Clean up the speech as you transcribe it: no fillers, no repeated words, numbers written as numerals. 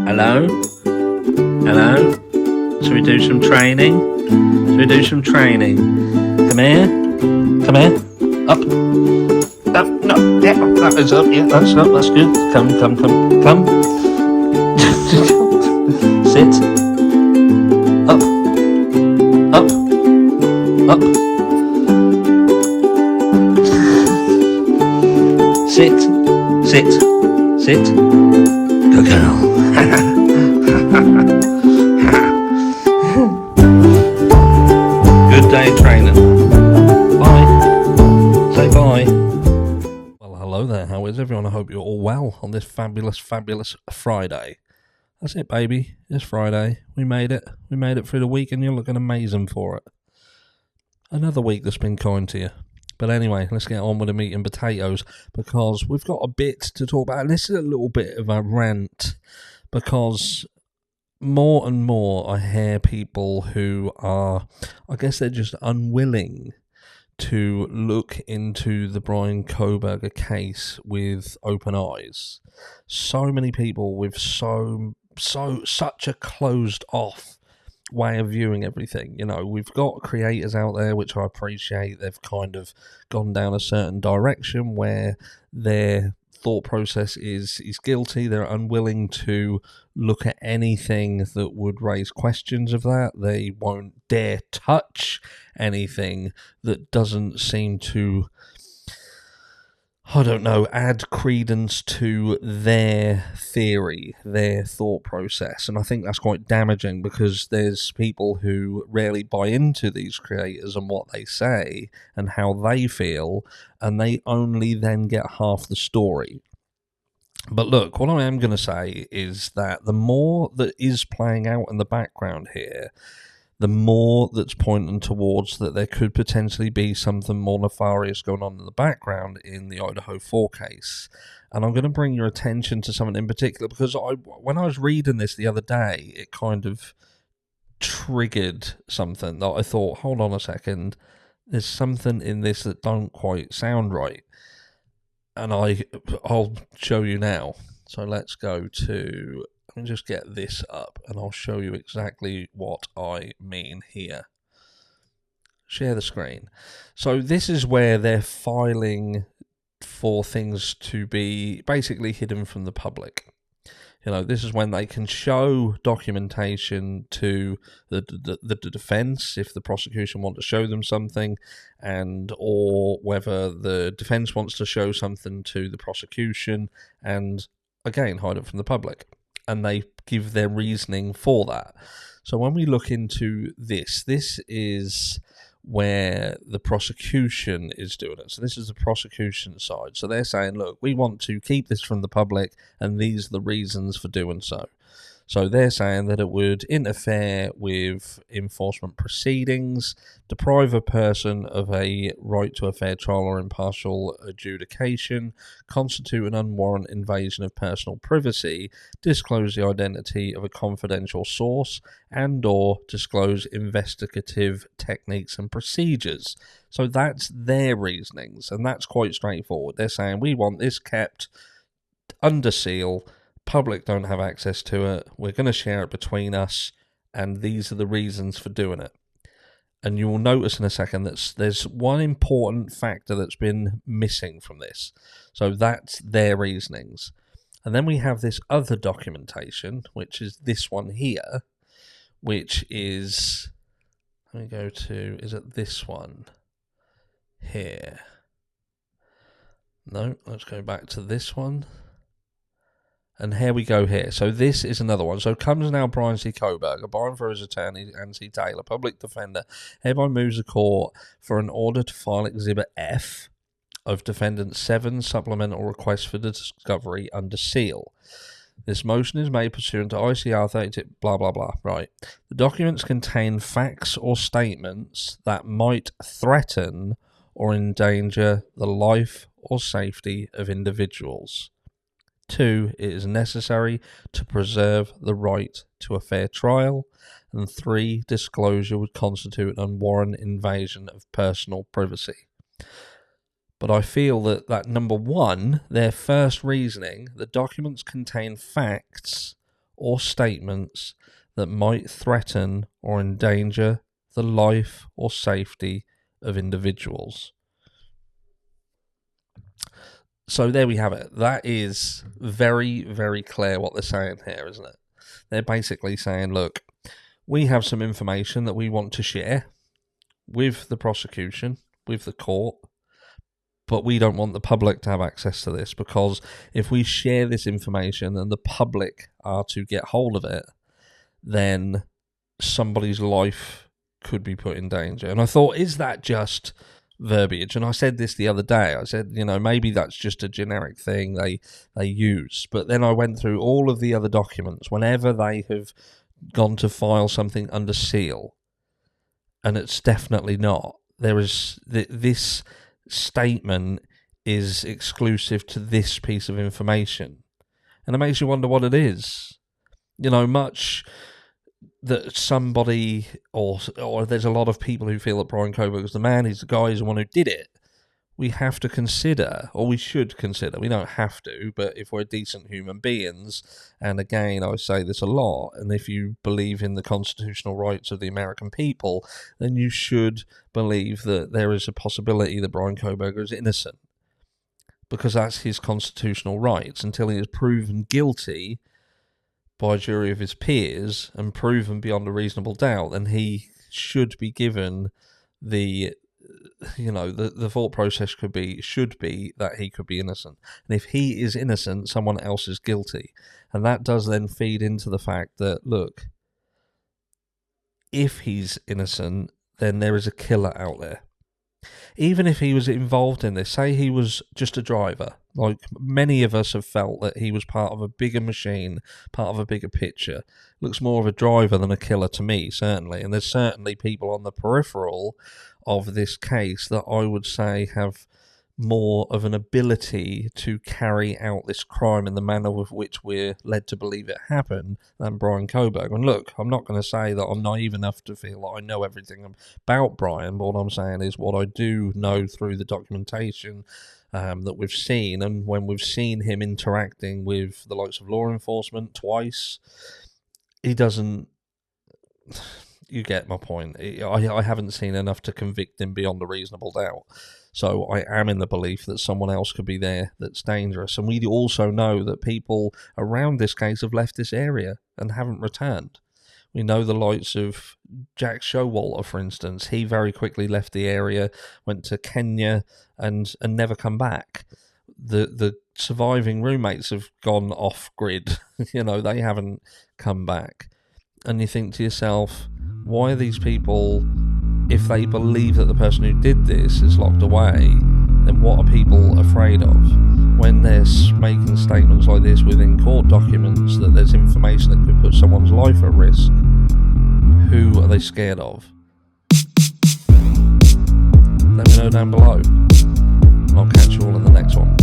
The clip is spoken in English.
Hello? Hello? Should we do some training? Should we do some training? Come here. Come here. Up. Up. No. Yeah. That is up. Yeah. That's up. That's good. Come. Sit. Up. Up. Up. Sit. Sit. Sit. Good girl. Good day training. Bye. Say bye. Well, hello there. How is everyone? I hope you're all well on this fabulous Friday. That's it, baby. It's Friday. We made it. We made it through the week and you're looking amazing for it. Another week that's been kind to you. But anyway, let's get on with the meat and potatoes because we've got a bit to talk about. And this is a little bit of a rant because more and more I hear people who are, I guess they're just unwilling to look into the Brian Kohberger case with open eyes. So many people with such a closed off way of viewing everything. You know, we've got creators out there, which I appreciate. They've kind of gone down a certain direction where their thought process is guilty. They're unwilling to look at anything that would raise questions of that. They won't dare touch anything that doesn't seem to, I don't know, add credence to their theory, their thought process. And I think that's quite damaging because there's people who rarely buy into these creators and what they say and how they feel, and they only then get half the story. But look, what I am going to say is that the more that is playing out in the background here, the more that's pointing towards that there could potentially be something more nefarious going on in the background in the Idaho 4 case. And I'm going to bring your attention to something in particular because when I was reading this the other day, it kind of triggered something that I thought, hold on a second, there's something in this that don't quite sound right. And I'll show you now. So let's go to... Let me just get this up and I'll show you exactly what I mean here. Share the screen. So this is where they're filing for things to be basically hidden from the public. You know, this is when they can show documentation to the defense if the prosecution want to show them something, and or whether the defense wants to show something to the prosecution and, again, hide it from the public. And they give their reasoning for that. So when we look into this is where the prosecution is doing it. So this is the prosecution side. So they're saying, look, we want to keep this from the public, and these are the reasons for doing so. So they're saying that it would interfere with enforcement proceedings, deprive a person of a right to a fair trial or impartial adjudication, constitute an unwarranted invasion of personal privacy, disclose the identity of a confidential source, and or disclose investigative techniques and procedures. So that's their reasonings, and that's quite straightforward. They're saying we want this kept under seal, public don't have access to it, we're going to share it between us, and these are the reasons for doing it. And you will notice in a second that there's one important factor that's been missing from this. So that's their reasonings. And then we have this other documentation, which is this one here, which is, let me go to, is it this one here? No, let's go back to this one. And here we go here. So this is another one. So comes now Brian C. Kohberger, barring for his attorney, N.C. Taylor, public defender, hereby moves the court for an order to file Exhibit F of Defendant 7 supplemental request for the discovery under seal. This motion is made pursuant to ICR 32, blah, blah, blah. Right. The documents contain facts or statements that might threaten or endanger the life or safety of individuals. 2, it is necessary to preserve the right to a fair trial. And 3, disclosure would constitute an unwarranted invasion of personal privacy. But I feel that number 1, their first reasoning, the documents contain facts or statements that might threaten or endanger the life or safety of individuals. So there we have it. That is very, very clear what they're saying here, isn't it? They're basically saying, look, we have some information that we want to share with the prosecution, with the court, but we don't want the public to have access to this, because if we share this information and the public are to get hold of it, then somebody's life could be put in danger. And I thought, is that just verbiage? And I said this the other day. I said, maybe that's just a generic thing they use. But then I went through all of the other documents whenever they have gone to file something under seal, and it's definitely not. There is this statement is exclusive to this piece of information, and it makes you wonder what it is. Much that somebody or there's a lot of people who feel that Brian Coburg is the man, he's the guy, he's the one who did it. We have to consider, or we should consider, we don't have to, but if we're decent human beings, and again, I say this a lot, and if you believe in the constitutional rights of the American people, then you should believe that there is a possibility that Brian Coburg is innocent, because that's his constitutional rights. Until he is proven guilty by a jury of his peers and proven beyond a reasonable doubt, then he should be given the thought process should be that he could be innocent. And if he is innocent, someone else is guilty. And that does then feed into the fact that, look, if he's innocent, then there is a killer out there. Even if he was involved in this, say he was just a driver, like many of us have felt that he was part of a bigger machine, part of a bigger picture. Looks more of a driver than a killer to me, certainly. And there's certainly people on the peripheral of this case that I would say have more of an ability to carry out this crime in the manner with which we're led to believe it happened than Brian Coburg. And look, I'm not going to say that I'm naive enough to feel like I know everything about Brian, but what I'm saying is what I do know through the documentation that we've seen, and when we've seen him interacting with the likes of law enforcement twice, he doesn't... You get my point. I haven't seen enough to convict him beyond a reasonable doubt. So I am in the belief that someone else could be there that's dangerous. And we also know that people around this case have left this area and haven't returned. We know the likes of Jack Showalter, for instance. He very quickly left the area, went to Kenya, and never come back. The surviving roommates have gone off-grid. They haven't come back. And you think to yourself, why are these people, if they believe that the person who did this is locked away, then what are people afraid of? When they're making statements like this within court documents, that there's information that could put someone's life at risk, who are they scared of? Let me know down below, and I'll catch you all in the next one.